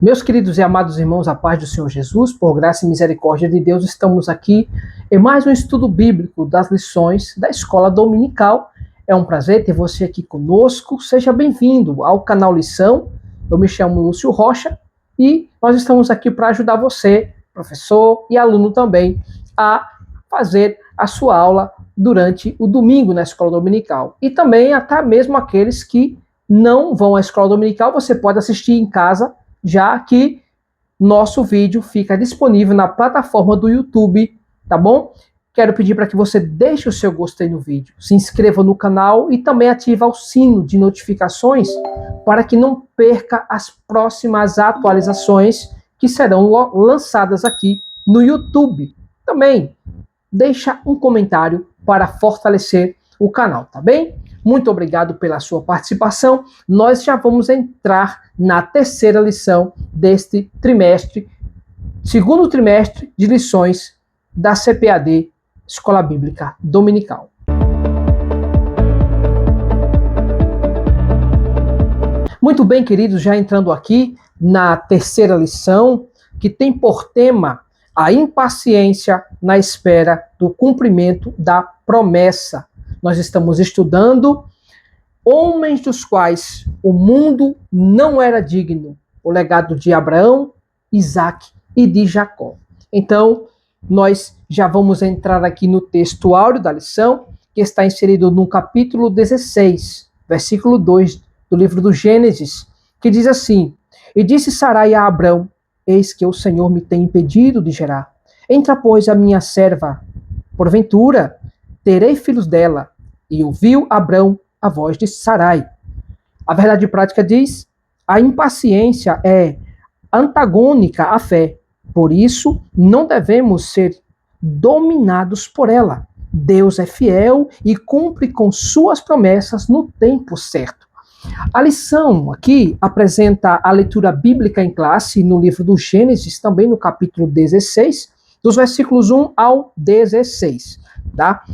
Meus queridos e amados irmãos, a paz do Senhor Jesus, por graça e misericórdia de Deus, estamos aqui em mais um estudo bíblico das lições da Escola Dominical. É um prazer ter você aqui conosco. Seja bem-vindo ao canal Lição. Eu me chamo Lúcio Rocha e nós estamos aqui para ajudar você, professor e aluno também, a fazer a sua aula durante o domingo na Escola Dominical. E também até mesmo aqueles que não vão à Escola Dominical, você pode assistir em casa, já que nosso vídeo fica disponível na plataforma do YouTube, tá bom? Quero pedir para que você deixe o seu gostei no vídeo, se inscreva no canal e também ative o sino de notificações para que não perca as próximas atualizações que serão lançadas aqui no YouTube. Também deixa um comentário para fortalecer o canal, tá bem? Muito obrigado pela sua participação. Nós já vamos entrar na terceira lição deste trimestre, segundo trimestre de lições da CPAD, Escola Bíblica Dominical. Muito bem, queridos, já entrando aqui na terceira lição, que tem por tema a impaciência na espera do cumprimento da promessa. Nós estamos estudando homens dos quais o mundo não era digno, o legado de Abraão, Isaac e de Jacó. Então, nós já vamos entrar aqui no texto áureo da lição, que está inserido no capítulo 16, versículo 2 do livro do Gênesis, que diz assim: E disse Sarai a Abrão: Eis que o Senhor me tem impedido de gerar. Entra, pois, a minha serva, porventura terei filhos dela. E ouviu Abrão a voz de Sarai. A verdade prática diz: a impaciência é antagônica à fé. Por isso, não devemos ser dominados por ela. Deus é fiel e cumpre com suas promessas no tempo certo. A lição aqui apresenta a leitura bíblica em classe no livro do Gênesis, também no capítulo 16, dos versículos 1 ao 16, tá?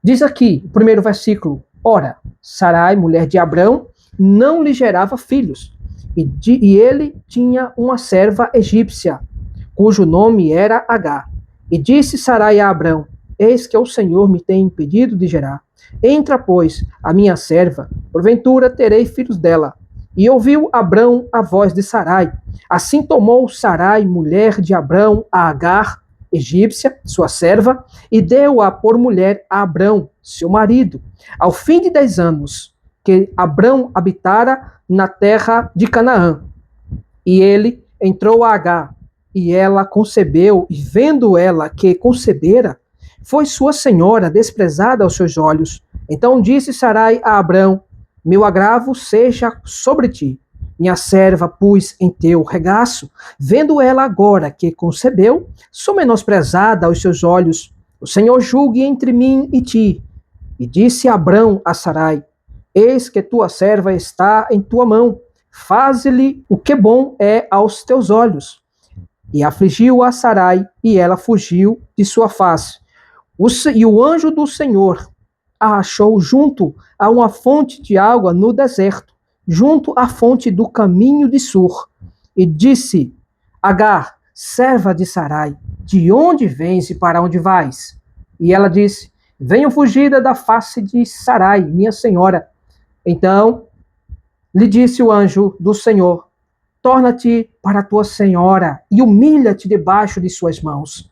Diz aqui, o primeiro versículo: Ora, Sarai, mulher de Abrão, não lhe gerava filhos, e ele tinha uma serva egípcia, cujo nome era Agar. E disse Sarai a Abrão: Eis que o Senhor me tem impedido de gerar. Entra, pois, a minha serva, porventura terei filhos dela. E ouviu Abrão a voz de Sarai. Assim tomou Sarai, mulher de Abrão, a Agar, egípcia, sua serva, e deu-a por mulher a Abrão, seu marido. Ao fim de 10 anos, que Abrão habitara na terra de Canaã. E ele entrou a Agar, e ela concebeu, e vendo ela que concebera, foi sua senhora desprezada aos seus olhos. Então disse Sarai a Abrão: Meu agravo seja sobre ti. Minha serva pus em teu regaço. Vendo ela agora que concebeu, sou menosprezada aos seus olhos. O Senhor julgue entre mim e ti. E disse Abrão a Sarai: Eis que tua serva está em tua mão. Faze-lhe o que bom é aos teus olhos. E afligiu a Sarai, e ela fugiu de sua face. E o anjo do Senhor a achou junto a uma fonte de água no deserto, junto à fonte do caminho de Sur. E disse: Agar, serva de Sarai, de onde vens e para onde vais? E ela disse: Venho fugida da face de Sarai, minha senhora. Então lhe disse o anjo do Senhor: Torna-te para tua senhora e humilha-te debaixo de suas mãos.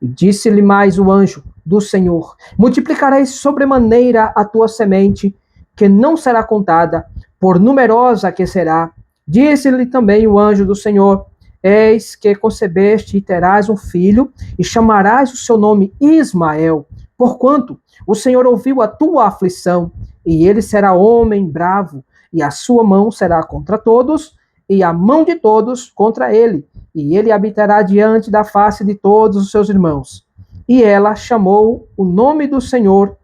E disse-lhe mais o anjo do Senhor: Multiplicarei sobremaneira a tua semente, que não será contada, por numerosa que será. Disse-lhe também o anjo do Senhor: Eis que concebeste e terás um filho, e chamarás o seu nome Ismael, porquanto o Senhor ouviu a tua aflição, e ele será homem bravo, e a sua mão será contra todos, e a mão de todos contra ele, e ele habitará diante da face de todos os seus irmãos. E ela chamou o nome do Senhor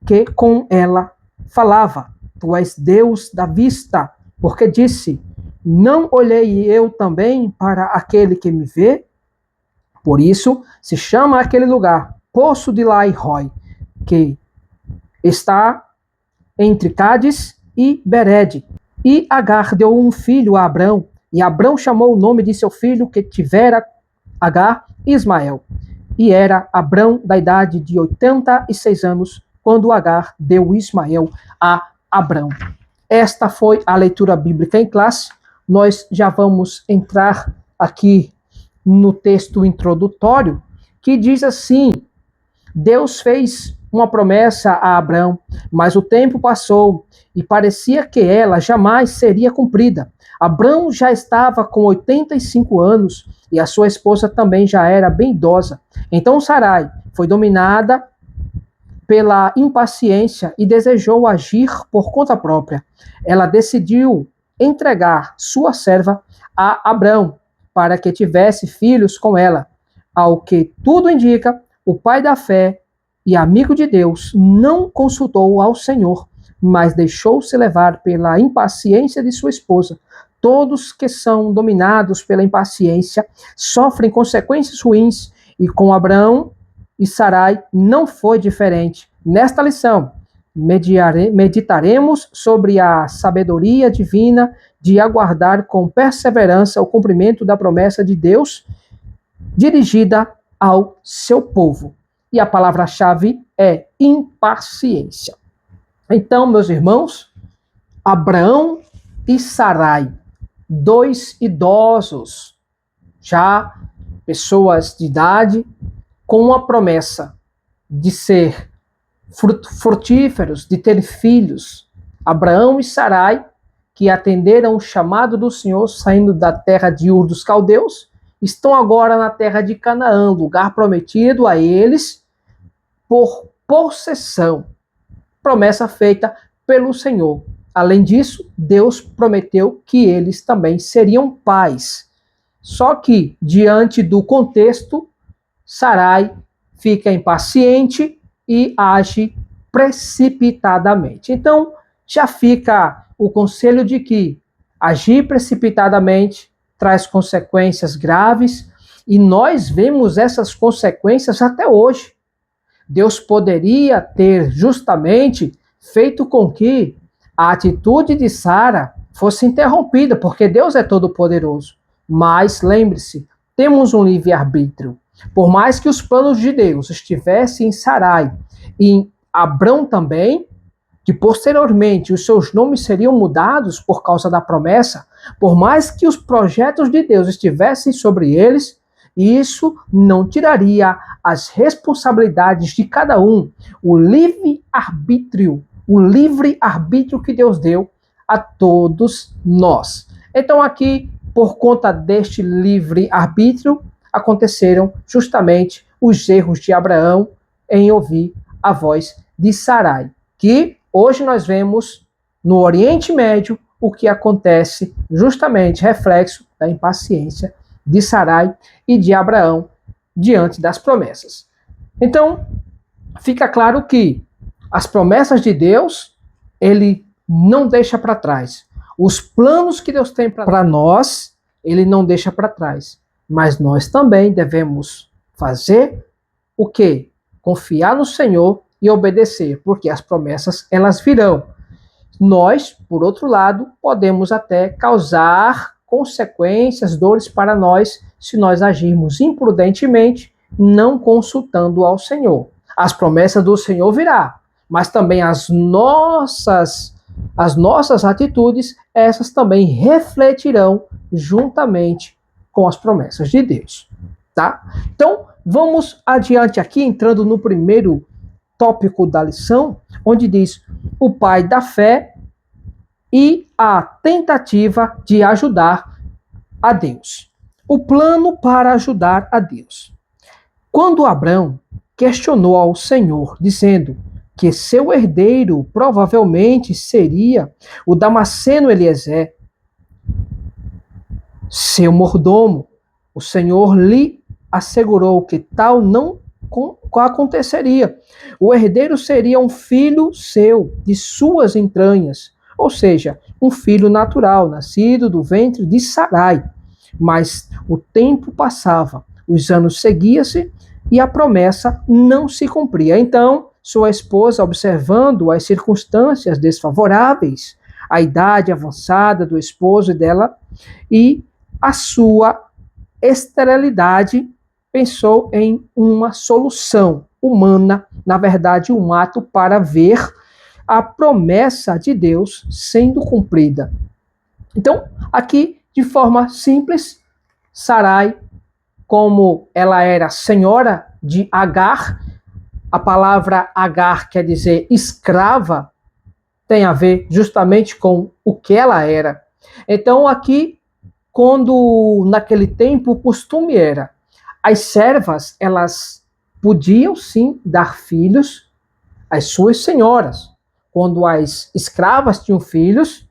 que com ela falava: Tu és Deus da vista, porque disse: Não olhei eu também para aquele que me vê? Por isso se chama aquele lugar Poço de Lai-Roi, que está entre Cádiz e Bered. E Agar deu um filho a Abrão, E Abrão chamou o nome de seu filho que tivera Agar, Ismael. E era Abrão da idade de 86 anos, quando Agar deu Ismael a Abrão. Esta foi a leitura bíblica em classe. Nós já vamos entrar aqui no texto introdutório, que diz assim: Deus fez uma promessa a Abrão, mas o tempo passou e parecia que ela jamais seria cumprida. Abrão já estava com 85 anos e a sua esposa também já era bem idosa. Então Sarai foi dominada pela impaciência e desejou agir por conta própria. Ela decidiu entregar sua serva a Abrão para que tivesse filhos com ela. Ao que tudo indica, o pai da fé e amigo de Deus não consultou ao Senhor, mas deixou-se levar pela impaciência de sua esposa. Todos que são dominados pela impaciência sofrem consequências ruins, e com Abrão e Sarai não foi diferente. Nesta lição, meditaremos sobre a sabedoria divina de aguardar com perseverança o cumprimento da promessa de Deus dirigida ao seu povo. E a palavra-chave é impaciência. Então, meus irmãos, Abraão e Sarai, dois idosos, já pessoas de idade, com a promessa de ser frutíferos, de ter filhos. Abraão e Sarai, que atenderam o chamado do Senhor, saindo da terra de Ur dos Caldeus, estão agora na terra de Canaã, lugar prometido a eles por possessão. Promessa feita pelo Senhor. Além disso, Deus prometeu que eles também seriam pais. Só que, diante do contexto, Sarai fica impaciente e age precipitadamente. Então, já fica o conselho de que agir precipitadamente traz consequências graves, e nós vemos essas consequências até hoje. Deus poderia ter justamente feito com que a atitude de Sara fosse interrompida, porque Deus é todo-poderoso. Mas, lembre-se, temos um livre-arbítrio. Por mais que os planos de Deus estivessem em Sarai e em Abrão também, que posteriormente os seus nomes seriam mudados por causa da promessa, por mais que os projetos de Deus estivessem sobre eles, isso não tiraria as responsabilidades de cada um, o livre-arbítrio que Deus deu a todos nós. Então aqui, por conta deste livre-arbítrio, aconteceram justamente os erros de Abraão em ouvir a voz de Sarai, que hoje nós vemos no Oriente Médio o que acontece justamente reflexo da impaciência de Sarai e de Abraão diante das promessas. Então, fica claro que as promessas de Deus, ele não deixa para trás. Os planos que Deus tem para nós, ele não deixa para trás. Mas nós também devemos fazer o quê? Confiar no Senhor e obedecer, porque as promessas, elas virão. Nós, por outro lado, podemos até causar consequências, dores para nós, se nós agirmos imprudentemente, não consultando ao Senhor. As promessas do Senhor virá, mas também as nossas atitudes, essas também refletirão juntamente com as promessas de Deus, tá? Então, vamos adiante aqui, entrando no primeiro tópico da lição, onde diz o pai da fé e a tentativa de ajudar a Deus. O plano para ajudar a Deus. Quando Abrão questionou ao Senhor, dizendo que seu herdeiro provavelmente seria o Damasceno Eliezer, seu mordomo, o Senhor lhe assegurou que tal não aconteceria. O herdeiro seria um filho seu, de suas entranhas, ou seja, um filho natural, nascido do ventre de Sarai. Mas o tempo passava, os anos seguiam-se e a promessa não se cumpria. Então, sua esposa, observando as circunstâncias desfavoráveis, a idade avançada do esposo dela, e a sua esterilidade, pensou em uma solução humana, na verdade, um ato para ver a promessa de Deus sendo cumprida. Então, aqui, de forma simples, Sarai, como ela era senhora de Agar, a palavra Agar quer dizer escrava, tem a ver justamente com o que ela era. Então, aqui, quando naquele tempo o costume era, as servas, elas podiam sim dar filhos às suas senhoras. Quando as escravas tinham filhos,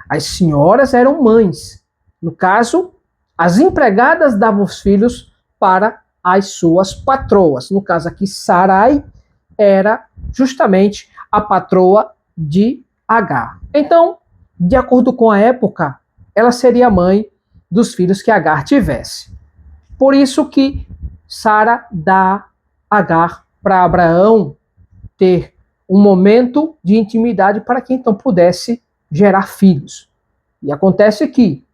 as senhoras eram mães. No caso, as empregadas davam os filhos para as suas patroas. No caso aqui, Sarai era justamente a patroa de Agar. Então, de acordo com a época, ela seria mãe dos filhos que Agar tivesse. Por isso que Sara dá Agar para Abraão ter um momento de intimidade para que então pudesse gerar filhos. E acontece que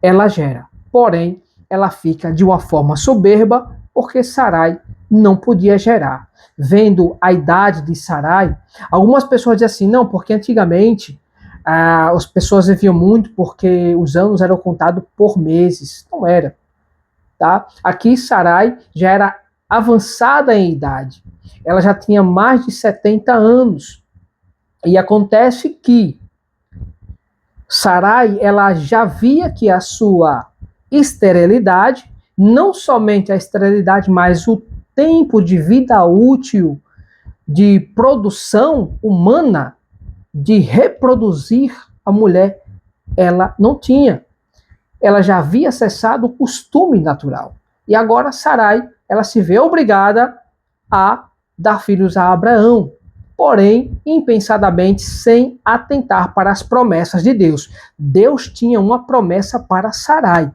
ela gera, porém, ela fica de uma forma soberba, porque Sarai não podia gerar. Vendo a idade de Sarai, algumas pessoas dizem assim, não, porque antigamente as pessoas viviam muito porque os anos eram contados por meses. Não era. Tá? Aqui Sarai já era avançada em idade. Ela já tinha mais de 70 anos. E acontece que Sarai, ela já via que a sua esterilidade, não somente a esterilidade, mas o tempo de vida útil de produção humana, de reproduzir a mulher, ela não tinha. Ela já havia cessado o costume natural. E agora Sarai, ela se vê obrigada a dar filhos a Abraão, porém, impensadamente, sem atentar para as promessas de Deus. Deus tinha uma promessa para Sarai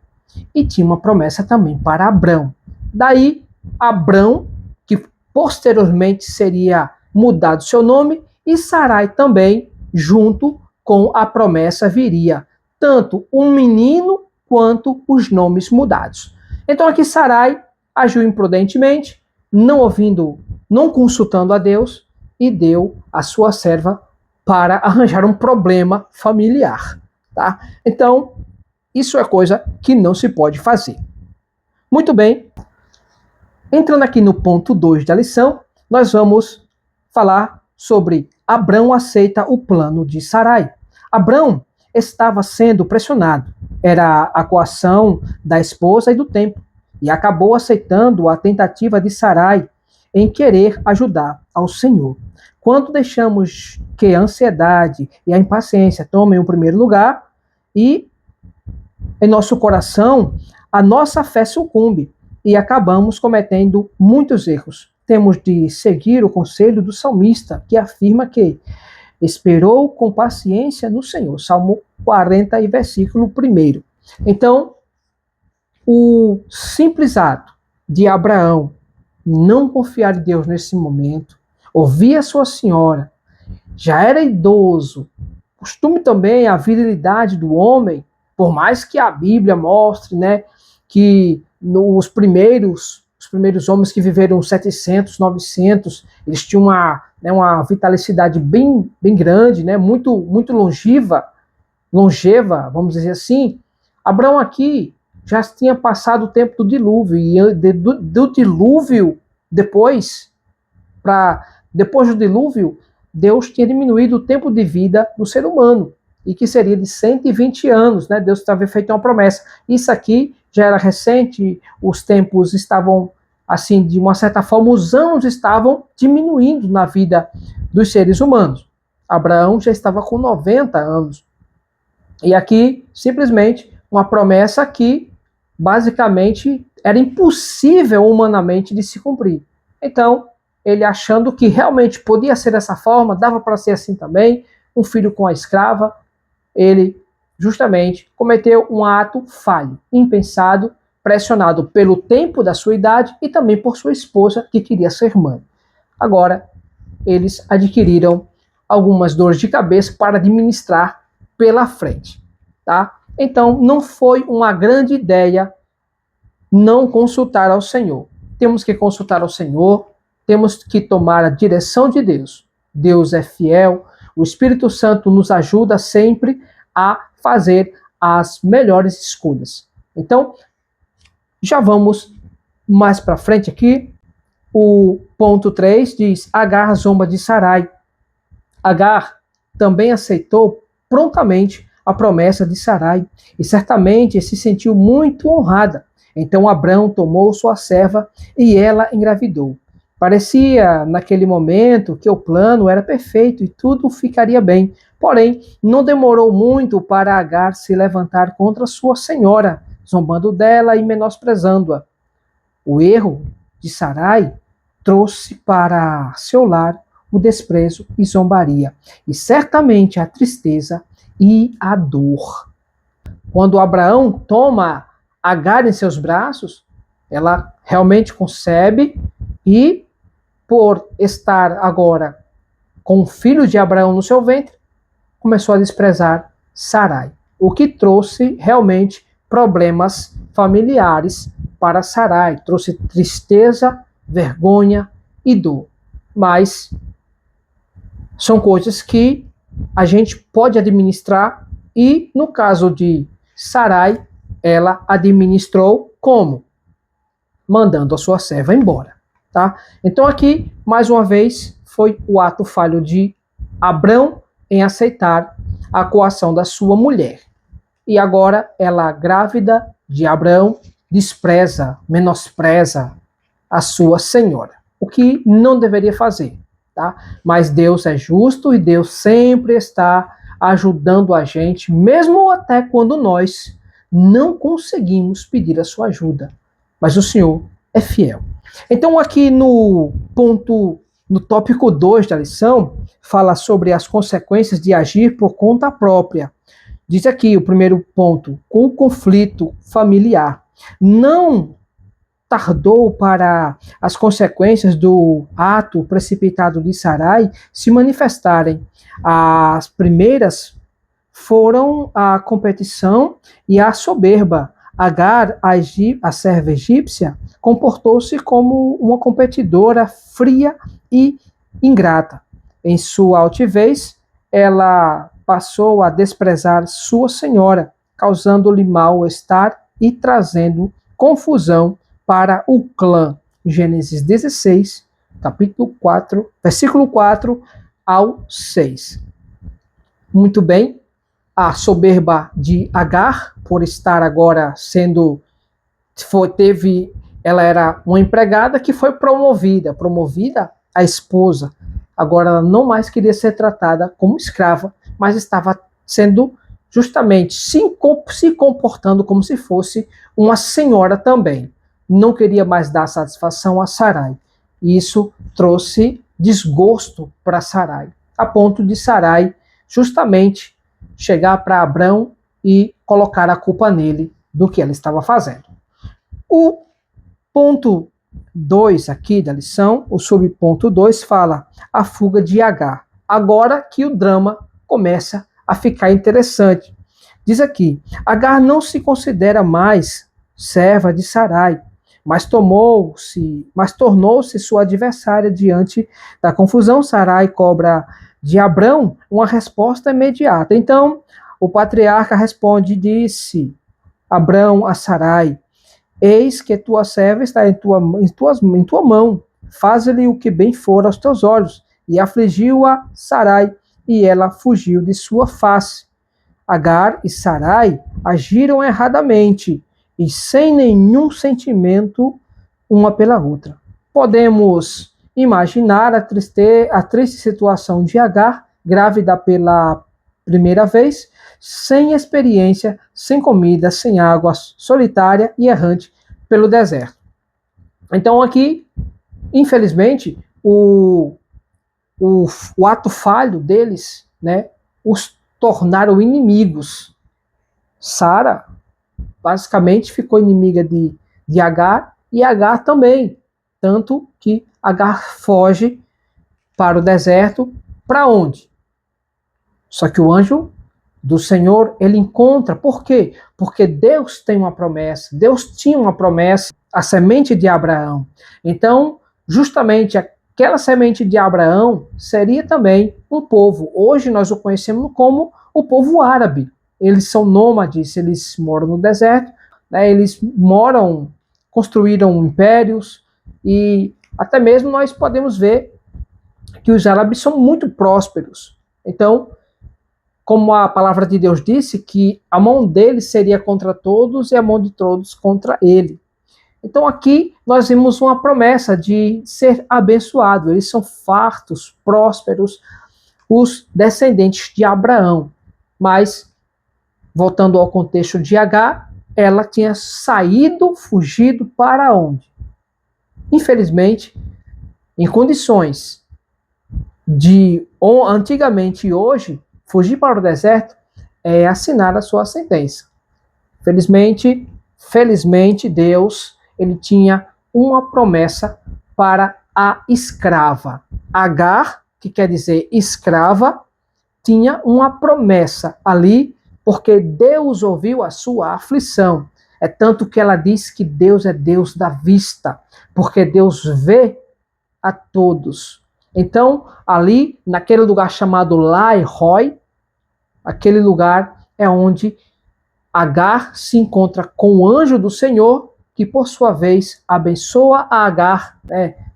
e tinha uma promessa também para Abrão. Daí, Abrão, que posteriormente seria mudado seu nome, e Sarai também, junto com a promessa, viria tanto um menino quanto os nomes mudados. Então aqui Sarai agiu imprudentemente, não ouvindo, não consultando a Deus, e deu a sua serva para arranjar um problema familiar. Tá? Então, isso é coisa que não se pode fazer. Muito bem, entrando aqui no ponto 2 da lição, nós vamos falar sobre Abrão aceita o plano de Sarai. Abrão estava sendo pressionado, era a coação da esposa e do tempo, e acabou aceitando a tentativa de Sarai em querer ajudar ao Senhor. Quando deixamos que a ansiedade e a impaciência tomem o primeiro lugar e em nosso coração a nossa fé sucumbe e acabamos cometendo muitos erros. Temos de seguir o conselho do salmista, que afirma que esperou com paciência no Senhor. Salmo 40 e versículo 1. Então, o simples ato de Abraão não confiar em Deus nesse momento, ouvir a sua senhora, já era idoso, costume também a virilidade do homem, por mais que a Bíblia mostre, né, que os primeiros homens que viveram 700, 900, eles tinham uma vitalicidade bem grande, né, muito longeva, vamos dizer assim. Abraão aqui já tinha passado o tempo do dilúvio, e do dilúvio, depois do dilúvio, Deus tinha diminuído o tempo de vida do ser humano, e que seria de 120 anos, né? Deus havia feito uma promessa. Isso aqui já era recente, os tempos estavam, assim, de uma certa forma, os anos estavam diminuindo na vida dos seres humanos. Abraão já estava com 90 anos. E aqui, simplesmente, uma promessa que, basicamente, era impossível humanamente de se cumprir. Então, ele achando que realmente podia ser dessa forma, dava para ser assim também, um filho com a escrava, ele justamente cometeu um ato falho, impensado, pressionado pelo tempo da sua idade e também por sua esposa, que queria ser mãe. Agora, eles adquiriram algumas dores de cabeça para administrar pela frente. Tá? Então, não foi uma grande ideia não consultar ao Senhor. Temos que consultar ao Senhor, temos que tomar a direção de Deus. Deus é fiel, o Espírito Santo nos ajuda sempre a fazer as melhores escolhas. Então, já vamos mais para frente aqui. O ponto 3 diz: Agar zomba de Sarai. Agar também aceitou prontamente a promessa de Sarai e certamente se sentiu muito honrada. Então Abrão tomou sua serva e ela engravidou. Parecia naquele momento que o plano era perfeito e tudo ficaria bem. Porém, não demorou muito para Agar se levantar contra sua senhora, zombando dela e menosprezando-a. O erro de Sarai trouxe para seu lar o desprezo e zombaria, e certamente a tristeza e a dor. Quando Abraão toma Agar em seus braços, ela realmente concebe e, por estar agora com o filho de Abraão no seu ventre, começou a desprezar Sarai, o que trouxe realmente problemas familiares para Sarai, trouxe tristeza, vergonha e dor. Mas são coisas que a gente pode administrar e, no caso de Sarai, ela administrou como? Mandando a sua serva embora. Tá? Então aqui, mais uma vez, foi o ato falho de Abrão em aceitar a coação da sua mulher. E agora ela, grávida de Abrão, despreza, menospreza a sua senhora, o que não deveria fazer. Tá? Mas Deus é justo e Deus sempre está ajudando a gente, mesmo até quando nós não conseguimos pedir a sua ajuda. Mas o Senhor é fiel. Então, aqui no tópico 2 da lição, fala sobre as consequências de agir por conta própria. Diz aqui o primeiro ponto: o conflito familiar. Não tardou para as consequências do ato precipitado de Sarai se manifestarem. As primeiras foram a competição e a soberba. Agar, a serva egípcia, comportou-se como uma competidora fria e ingrata. Em sua altivez, ela passou a desprezar sua senhora, causando-lhe mal-estar e trazendo confusão para o clã. Gênesis 16, capítulo 4, versículo 4 ao 6. Muito bem, a soberba de Agar, por estar agora sendo, ela era uma empregada que foi promovida a esposa. Agora ela não mais queria ser tratada como escrava, mas estava sendo justamente se comportando como se fosse uma senhora também. Não queria mais dar satisfação a Sarai. Isso trouxe desgosto para Sarai, a ponto de Sarai justamente chegar para Abrão e colocar a culpa nele do que ela estava fazendo. O ponto 2 aqui da lição, o subponto 2, fala a fuga de Agar. Agora que o drama começa a ficar interessante. Diz aqui: Agar não se considera mais serva de Sarai, mas tornou-se sua adversária diante da confusão. Sarai cobra de Abrão uma resposta imediata. Então, o patriarca responde, disse Abrão a Sarai: eis que tua serva está em tua mão, faze-lhe o que bem for aos teus olhos. E afligiu-a Sarai, e ela fugiu de sua face. Agar e Sarai agiram erradamente e sem nenhum sentimento uma pela outra. Podemos imaginar a triste situação de Agar, grávida pela primeira vez, sem experiência, sem comida, sem água, solitária e errante pelo deserto. Então aqui, infelizmente, o ato falho deles, né, os tornaram inimigos. Sara basicamente ficou inimiga de Agar e Agar também, tanto que Agar foge para o deserto. Para onde? Só que o anjo do Senhor, ele encontra. Por quê? Porque Deus tem uma promessa. Deus tinha uma promessa, a semente de Abraão. Então, justamente aquela semente de Abraão seria também um povo. Hoje nós o conhecemos como o povo árabe. Eles são nômades, eles moram no deserto, né? Eles moram, construíram impérios, e até mesmo nós podemos ver que os árabes são muito prósperos. Então, como a palavra de Deus disse, que a mão dele seria contra todos e a mão de todos contra ele. Então aqui nós vimos uma promessa de ser abençoado. Eles são fartos, prósperos, os descendentes de Abraão. Mas, voltando ao contexto de Agar, ela tinha saído, fugido para onde? Infelizmente, em condições de antigamente e hoje, fugir para o deserto é assinar a sua sentença. Felizmente, Deus, ele tinha uma promessa para a escrava. Agar, que quer dizer escrava, tinha uma promessa ali, porque Deus ouviu a sua aflição. É tanto que ela diz que Deus é Deus da vista, porque Deus vê a todos. Então, ali, naquele lugar chamado Lai-Roi, aquele lugar é onde Agar se encontra com o anjo do Senhor, que por sua vez abençoa a Agar,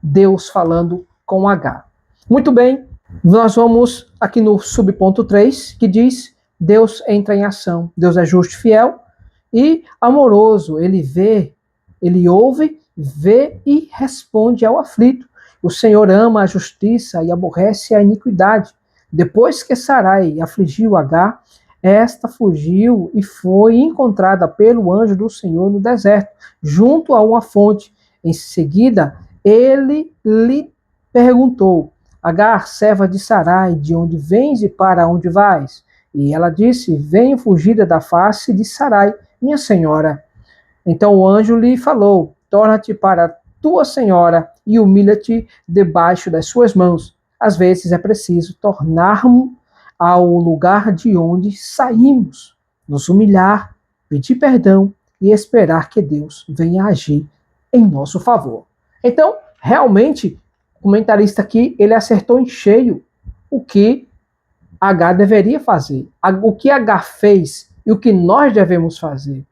Deus falando com Agar. Muito bem, nós vamos aqui no subponto 3, que diz: Deus entra em ação. Deus é justo e fiel e amoroso. Ele vê, ele ouve, vê e responde ao aflito. O Senhor ama a justiça e aborrece a iniquidade. Depois que Sarai afligiu Agar, esta fugiu e foi encontrada pelo anjo do Senhor no deserto, junto a uma fonte. Em seguida, ele lhe perguntou: Agar, serva de Sarai, de onde vens e para onde vais? E ela disse: venho fugida da face de Sarai, minha senhora. Então o anjo lhe falou: torna-te para tua senhora e humilha-te debaixo das suas mãos. Às vezes é preciso tornarmos ao lugar de onde saímos, nos humilhar, pedir perdão e esperar que Deus venha agir em nosso favor. Então, realmente, o comentarista aqui, ele acertou em cheio o que Agar deveria fazer, o que Agar fez e o que nós devemos fazer.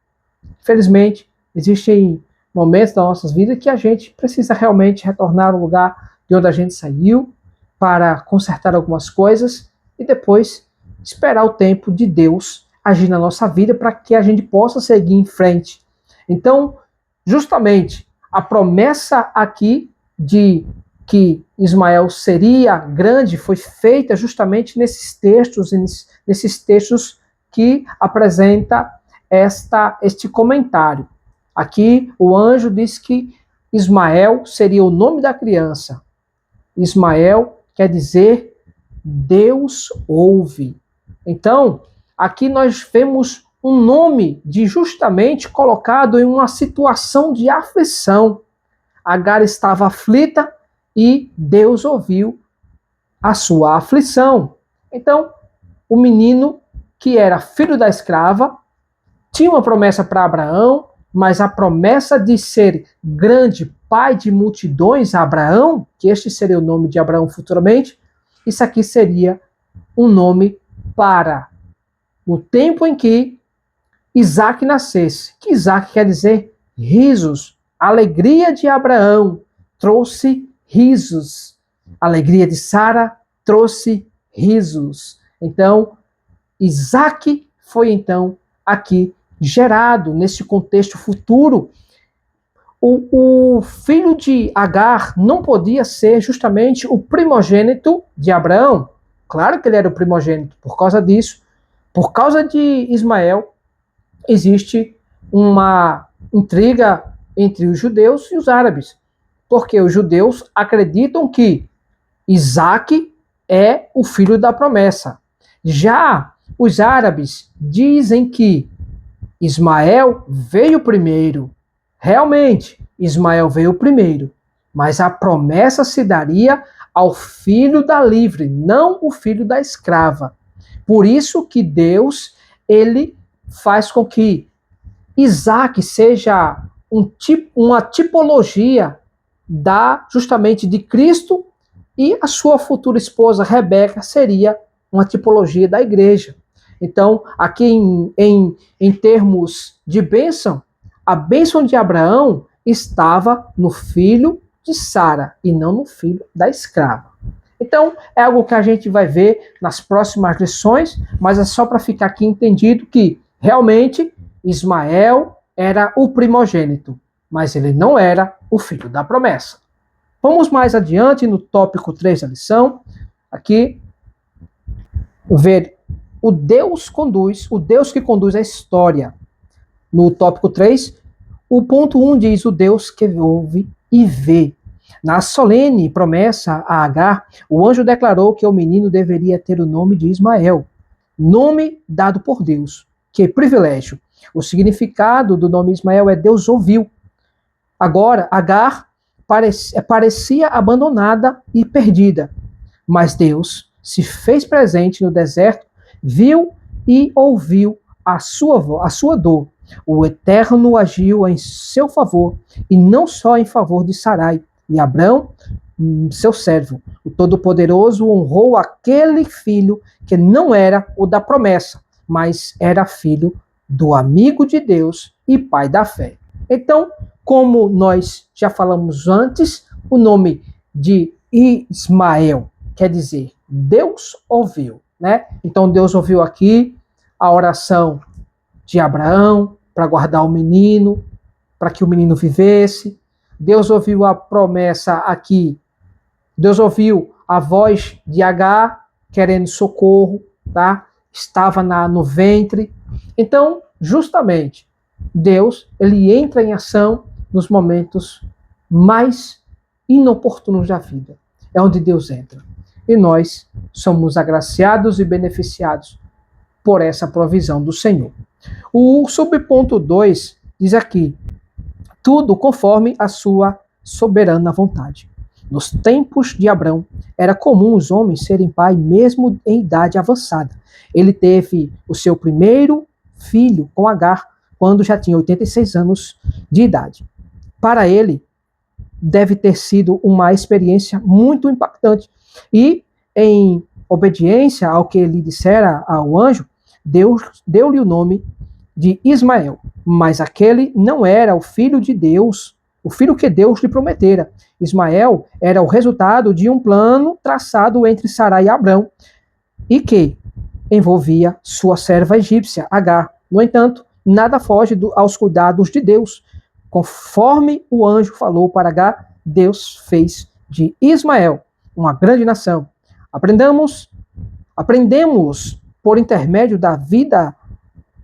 Infelizmente, existem momentos das nossas vidas que a gente precisa realmente retornar ao lugar de onde a gente saiu para consertar algumas coisas e depois esperar o tempo de Deus agir na nossa vida para que a gente possa seguir em frente. Então, justamente, a promessa aqui de que Ismael seria grande foi feita justamente nesses textos que apresenta este comentário. Aqui o anjo diz que Ismael seria o nome da criança. Ismael quer dizer Deus ouve. Então, aqui nós vemos um nome de justamente colocado em uma situação de aflição. Agar estava aflita e Deus ouviu a sua aflição. Então, o menino que era filho da escrava tinha uma promessa para Abraão, mas a promessa de ser grande pai de multidões a Abraão, que este seria o nome de Abraão futuramente, isso aqui seria um nome para o tempo em que Isaac nascesse. Que Isaac quer dizer risos. A alegria de Abraão trouxe risos. A alegria de Sara trouxe risos. Então, Isaac foi então aqui gerado nesse contexto futuro. O filho de Agar não podia ser justamente o primogênito de Abraão. Claro que ele era o primogênito. Por causa disso, por causa de Ismael, existe uma intriga entre os judeus e os árabes. Porque os judeus acreditam que Isaac é o filho da promessa. Já os árabes dizem que Ismael veio primeiro. Realmente, Ismael veio primeiro, mas a promessa se daria ao filho da livre, não o filho da escrava. Por isso que Deus, ele faz com que Isaac seja uma tipologia justamente de Cristo, e a sua futura esposa, Rebeca, seria uma tipologia da igreja. Então, aqui em termos de bênção, a bênção de Abraão estava no filho de Sara e não no filho da escrava. Então, é algo que a gente vai ver nas próximas lições, mas é só para ficar aqui entendido que realmente Ismael era o primogênito, mas ele não era o filho da promessa. Vamos mais adiante no tópico 3 da lição, aqui, ver o Deus que conduz a história. No tópico 3, o ponto 1 diz o Deus que ouve e vê. Na solene promessa a Agar, o anjo declarou que o menino deveria ter o nome de Ismael, nome dado por Deus. Que privilégio! O significado do nome Ismael é Deus ouviu. Agora, Agar parecia abandonada e perdida, mas Deus se fez presente no deserto, viu e ouviu a sua dor. O Eterno agiu em seu favor, e não só em favor de Sarai e Abrão, seu servo. O Todo-Poderoso honrou aquele filho que não era o da promessa, mas era filho do amigo de Deus e pai da fé. Então, como nós já falamos antes, o nome de Ismael quer dizer Deus ouviu, né? Então Deus ouviu aqui a oração de Abraão para guardar o menino, para que o menino vivesse. Deus ouviu a promessa aqui. Deus ouviu a voz de Agar querendo socorro, tá? Estava no ventre. Então, justamente, Deus, ele entra em ação nos momentos mais inoportunos da vida. É onde Deus entra. E nós somos agraciados e beneficiados por essa provisão do Senhor. O subponto 2 diz aqui: tudo conforme a sua soberana vontade. Nos tempos de Abrão, era comum os homens serem pai mesmo em idade avançada. Ele teve o seu primeiro filho com Agar quando já tinha 86 anos de idade. Para ele, deve ter sido uma experiência muito impactante. E, em obediência ao que ele dissera ao anjo, Deus deu-lhe o nome de Ismael. Mas aquele não era o filho de Deus, o filho que Deus lhe prometera. Ismael era o resultado de um plano traçado entre Sarai e Abrão, e que envolvia sua serva egípcia, Agar. No entanto, nada foge aos cuidados de Deus. Conforme o anjo falou para Agar, Deus fez de Ismael uma grande nação. Aprendemos por intermédio da vida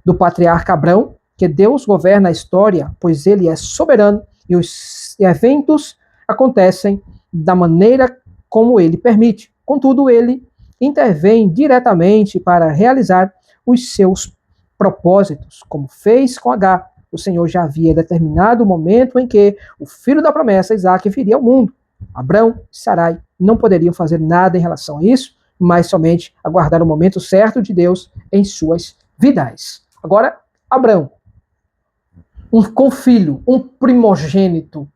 do patriarca Abrão, que Deus governa a história, pois ele é soberano e os eventos acontecem da maneira como ele permite. Contudo, ele intervém diretamente para realizar os seus propósitos, como fez com Agar. O Senhor já havia determinado o momento em que o filho da promessa, Isaac, viria ao mundo. Abrão e Sarai não poderiam fazer nada em relação a isso, mas somente aguardar o momento certo de Deus em suas vidas. Agora, Abrão, com filho, um primogênito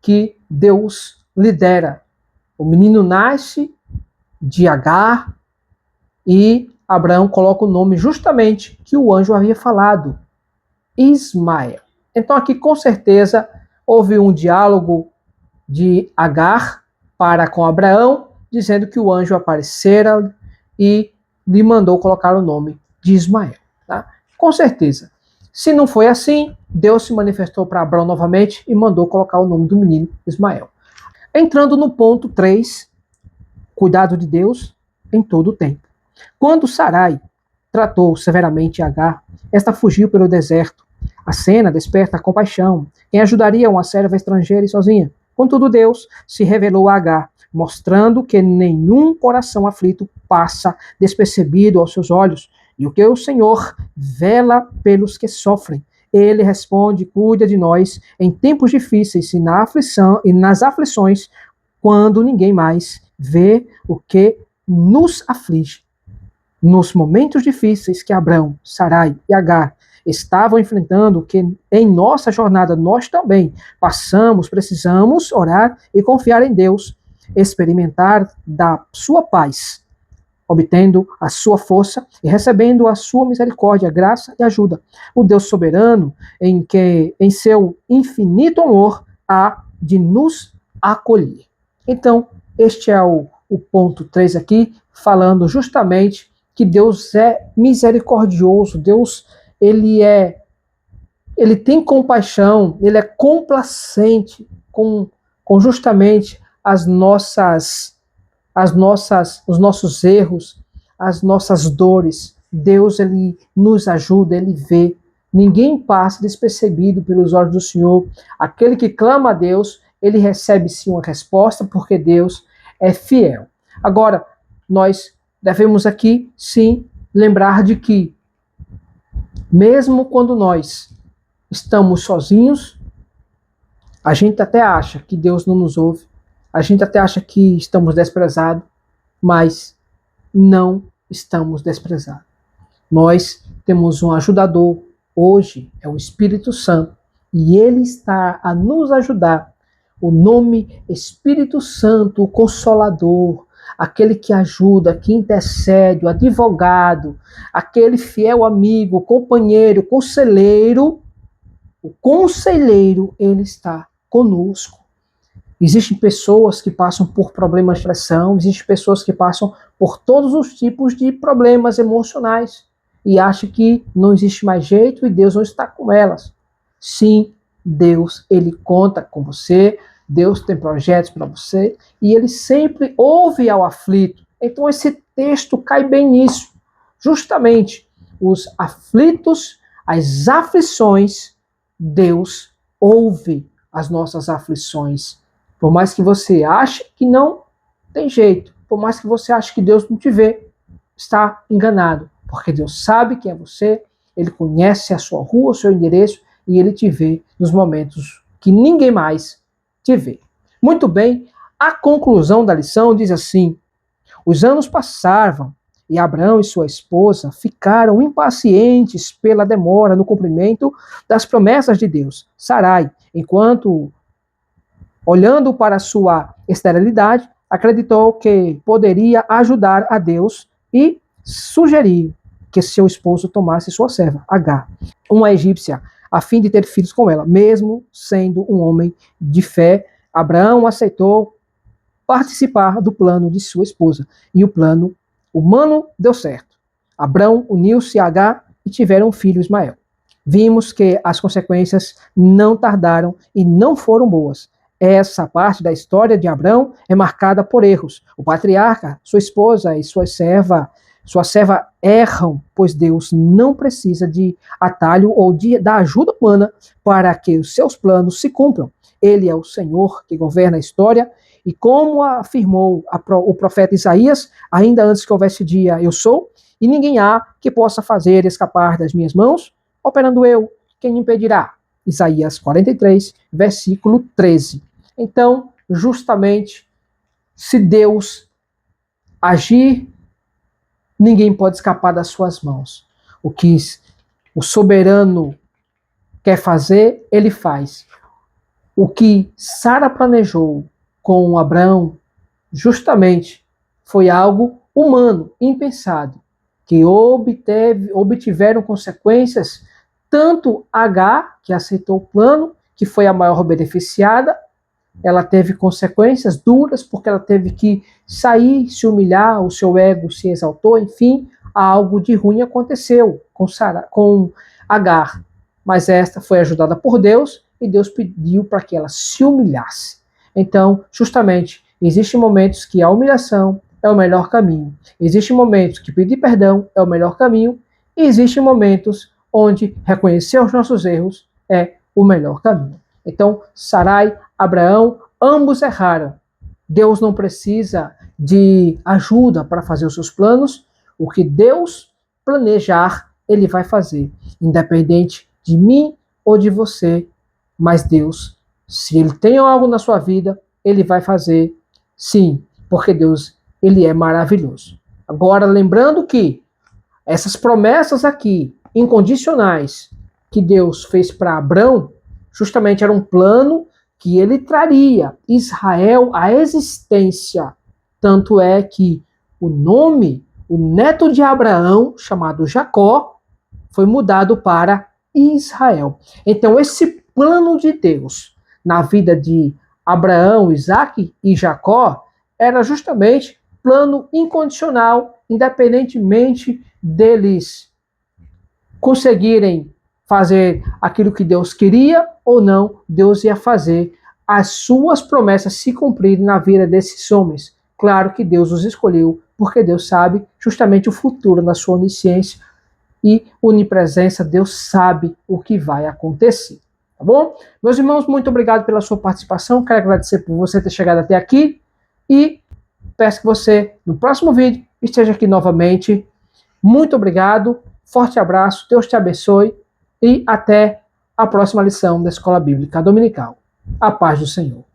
que Deus lidera. O menino nasce de Agar e Abraão coloca o nome justamente que o anjo havia falado, Ismael. Então aqui com certeza houve um diálogo de Agar para com Abraão, dizendo que o anjo aparecera e lhe mandou colocar o nome de Ismael. Tá? Com certeza. Se não foi assim, Deus se manifestou para Abraão novamente e mandou colocar o nome do menino Ismael. Entrando no ponto 3, cuidado de Deus em todo o tempo. Quando Sarai tratou severamente Agar, esta fugiu pelo deserto. A cena desperta compaixão. Quem ajudaria uma serva estrangeira e sozinha? Contudo, Deus se revelou a Agar, mostrando que nenhum coração aflito passa despercebido aos seus olhos, e o que o Senhor vela pelos que sofrem. Ele responde, cuida de nós em tempos difíceis e nas aflições, quando ninguém mais vê o que nos aflige. Nos momentos difíceis que Abrão, Sarai e Agar estavam enfrentando, que em nossa jornada nós também precisamos orar e confiar em Deus, experimentar da sua paz, obtendo a sua força e recebendo a sua misericórdia, graça e ajuda. O Deus soberano, em seu infinito amor, há de nos acolher. Então, este é o ponto 3 aqui, falando justamente que Deus é misericordioso, Deus ele tem compaixão, ele é complacente com justamente os nossos erros, as nossas dores. Deus, ele nos ajuda, ele vê. Ninguém passa despercebido pelos olhos do Senhor. Aquele que clama a Deus, ele recebe sim uma resposta, porque Deus é fiel. Agora, nós devemos aqui, sim, lembrar de que, mesmo quando nós estamos sozinhos, a gente até acha que Deus não nos ouve, a gente até acha que estamos desprezados, mas não estamos desprezados. Nós temos um ajudador, hoje é o Espírito Santo, e ele está a nos ajudar. O nome Espírito Santo, o Consolador, aquele que ajuda, que intercede, o advogado, aquele fiel amigo, companheiro, conselheiro, o conselheiro, ele está conosco. Existem pessoas que passam por problemas de pressão, existem pessoas que passam por todos os tipos de problemas emocionais e acham que não existe mais jeito e Deus não está com elas. Sim, Deus, ele conta com você, Deus tem projetos para você e ele sempre ouve ao aflito. Então esse texto cai bem nisso. Justamente os aflitos, as aflições, Deus ouve as nossas aflições. Por mais que você ache que não tem jeito, por mais que você ache que Deus não te vê, está enganado. Porque Deus sabe quem é você, ele conhece a sua rua, o seu endereço, e ele te vê nos momentos que ninguém mais te vê. Muito bem, a conclusão da lição diz assim: os anos passavam e Abraão e sua esposa ficaram impacientes pela demora no cumprimento das promessas de Deus. Sarai, enquanto olhando para sua esterilidade, acreditou que poderia ajudar a Deus e sugeriu que seu esposo tomasse sua serva, Agar, uma egípcia, a fim de ter filhos com ela. Mesmo sendo um homem de fé, Abraão aceitou participar do plano de sua esposa. E o plano humano deu certo. Abraão uniu-se a Agar e tiveram um filho, Ismael. Vimos que as consequências não tardaram e não foram boas. Essa parte da história de Abraão é marcada por erros. O patriarca, sua esposa e sua serva erram, pois Deus não precisa de atalho ou da ajuda humana para que os seus planos se cumpram. Ele é o Senhor que governa a história e, como afirmou o profeta Isaías, ainda antes que houvesse dia, eu sou, e ninguém há que possa fazer escapar das minhas mãos, operando eu, quem impedirá? Isaías 43, versículo 13. Então, justamente, se Deus agir, ninguém pode escapar das suas mãos. O que o soberano quer fazer, ele faz. O que Sara planejou com Abraão, justamente, foi algo humano, impensado, que obtiveram consequências. Tanto Agar, que aceitou o plano, que foi a maior beneficiada, ela teve consequências duras, porque ela teve que sair, se humilhar, o seu ego se exaltou, enfim, algo de ruim aconteceu com Agar. Mas esta foi ajudada por Deus, e Deus pediu para que ela se humilhasse. Então, justamente, existem momentos que a humilhação é o melhor caminho. Existem momentos que pedir perdão é o melhor caminho, e existem momentos onde reconhecer os nossos erros é o melhor caminho. Então, Sarai, Abraão, ambos erraram. Deus não precisa de ajuda para fazer os seus planos. O que Deus planejar, ele vai fazer, independente de mim ou de você. Mas Deus, se ele tem algo na sua vida, ele vai fazer, sim, porque Deus, ele é maravilhoso. Agora, lembrando que essas promessas aqui, incondicionais, que Deus fez para Abrão, justamente era um plano que ele traria Israel à existência. Tanto é que o nome, o neto de Abraão, chamado Jacó, foi mudado para Israel. Então, esse plano de Deus na vida de Abraão, Isaque e Jacó era justamente plano incondicional, independentemente deles conseguirem fazer aquilo que Deus queria ou não, Deus ia fazer as suas promessas se cumprirem na vida desses homens. Claro que Deus os escolheu, porque Deus sabe justamente o futuro na sua onisciência e onipresença. Deus sabe o que vai acontecer. Tá bom? Meus irmãos, muito obrigado pela sua participação. Quero agradecer por você ter chegado até aqui e peço que você, no próximo vídeo, esteja aqui novamente. Muito obrigado, forte abraço, Deus te abençoe e até a próxima lição da Escola Bíblica Dominical. A paz do Senhor.